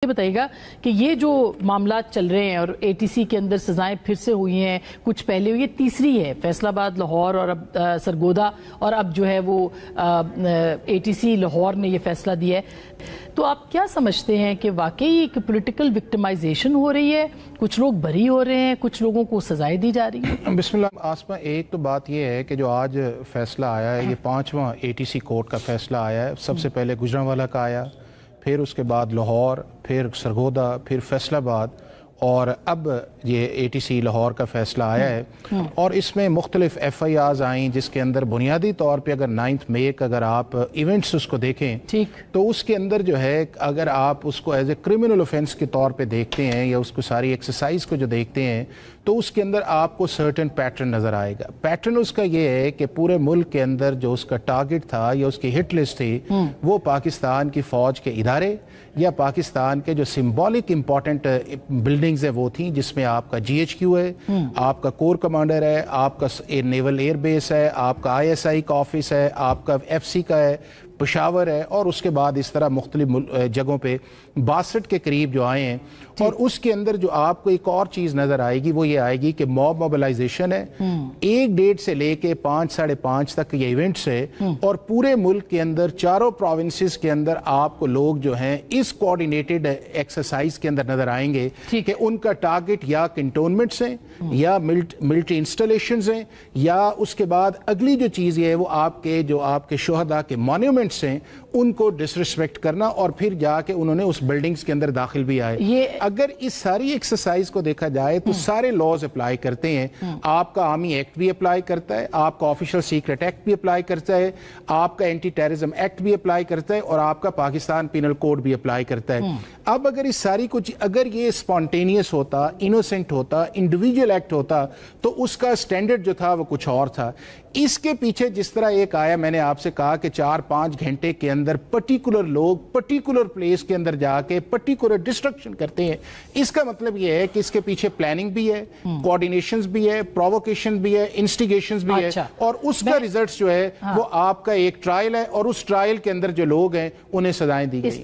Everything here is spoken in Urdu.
بتائیے گا کہ یہ جو معاملات چل رہے ہیں اور اے ٹی سی کے اندر سزائیں پھر سے ہوئی ہیں، کچھ پہلے ہوئی، یہ تیسری ہے، فیصل آباد، لاہور اور اب سرگودا، اور اب جو ہے وہ اے ٹی سی لاہور نے یہ فیصلہ دیا ہے. تو آپ کیا سمجھتے ہیں کہ واقعی ایک پولیٹیکل وکٹمائزیشن ہو رہی ہے، کچھ لوگ بری ہو رہے ہیں، کچھ لوگوں کو سزائیں دی جا رہی ہیں؟ بسم اللہ. آسمہ، ایک تو بات یہ ہے کہ جو آج فیصلہ آیا ہے، یہ 5واں اے ٹی سی کورٹ کا فیصلہ آیا ہے. سب سے پہلے گجرانوالہ کا آیا، پھر اس کے بعد لاہور، پھر سرگودا، پھر فیصل آباد، اور اب یہ اے ٹی سی لاہور کا فیصلہ آیا ہے. اور اس میں مختلف ایف آئی آرز آئیں، جس کے اندر بنیادی طور پہ اگر 9 مئی کا اگر آپ ایونٹس اس کو دیکھیں تو اس کے اندر جو ہے، اگر آپ اس کو ایز اے کرمنل اوفینس کے طور پہ دیکھتے ہیں یا اس کو ساری ایکسرسائز کو جو دیکھتے ہیں تو اس کے اندر آپ کو سرٹن پیٹرن نظر آئے گا. پیٹرن اس کا یہ ہے کہ پورے ملک کے اندر جو اس کا ٹارگٹ تھا یا اس کی ہٹ لسٹ تھی، وہ پاکستان کی فوج کے ادارے یا پاکستان کے جو سمبولک امپورٹنٹ بلڈنگز ہیں وہ تھیں، جس میں آپ کا جی ایچ کیو ہے، آپ کا کور کمانڈر ہے، آپ کا نیول ایئر بیس ہے، آپ کا آئی ایس آئی کا آفس ہے، آپ کا ایف سی کا ہے، پشاور ہے، اور اس کے بعد اس طرح مختلف جگہوں پہ 62 کے قریب جو آئے ہیں. اور اس کے اندر جو آپ کو ایک اور چیز نظر آئے گی وہ یہ آئے گی کہ موب موبلائزیشن ہے. 1:30 سے لے کے 5 ساڑھے 5 تک یہ ایونٹس ہے، اور پورے ملک کے اندر چاروں پروونسز کے اندر آپ کو لوگ جو ہیں اس کوارڈینیٹڈ ایکسرسائز کے اندر نظر آئیں گے کہ ان کا ٹارگٹ یا کنٹونمنٹس ہیں یا ملٹری انسٹالیشنز ہیں، یا اس کے بعد اگلی جو چیز یہ ہے وہ آپ کے شہداء کے مانیومنٹس ہیں ان کو ڈسریسپیکٹ کرنا، اور پھر جا کے انہوں نے اس بلڈنگز کے اندر داخل بھی آئے. اگر اس ساری ایکسرسائز کو دیکھا جائے تو سارے لاز اپلائی کرتے ہیں. آپ کا آرمی ایکٹ بھی اپلائی کرتا ہے، آپ کا آفیشل سیکرٹ ایکٹ بھی اپلائی کرتا ہے، آپ کا اینٹی ٹیررزم ایکٹ بھی اپلائی کرتا ہے، اور آپ کا پاکستان پینل کوڈ بھی اپلائی کرتا ہے. اب اگر اس ساری کچھ اگر یہ اسپونٹینیس ہوتا، انوسنٹ ہوتا، انڈیویجول ایکٹ ہوتا تو اس کا سٹینڈرڈ جو تھا وہ کچھ اور تھا. اس کے پیچھے جس طرح ایک آیا، میں نے آپ سے کہا کہ 4-5 گھنٹے کے اندر پرٹیکولر لوگ پرٹیکولر پلیس کے اندر جا کے پرٹیکولر ڈسٹرکشن کرتے ہیں. اس کا مطلب یہ ہے کہ اس کے پیچھے پلاننگ بھی ہے، کوارڈینیشنز بھی ہے، پرووکیشن بھی ہے، انسٹیگیشنز بھی ہے، اور اس کا ریزلٹس جو ہے وہ آپ کا ایک ٹرائل ہے، اور اس ٹرائل کے اندر جو لوگ ہیں انہیں سزائیں دی گئی ہیں.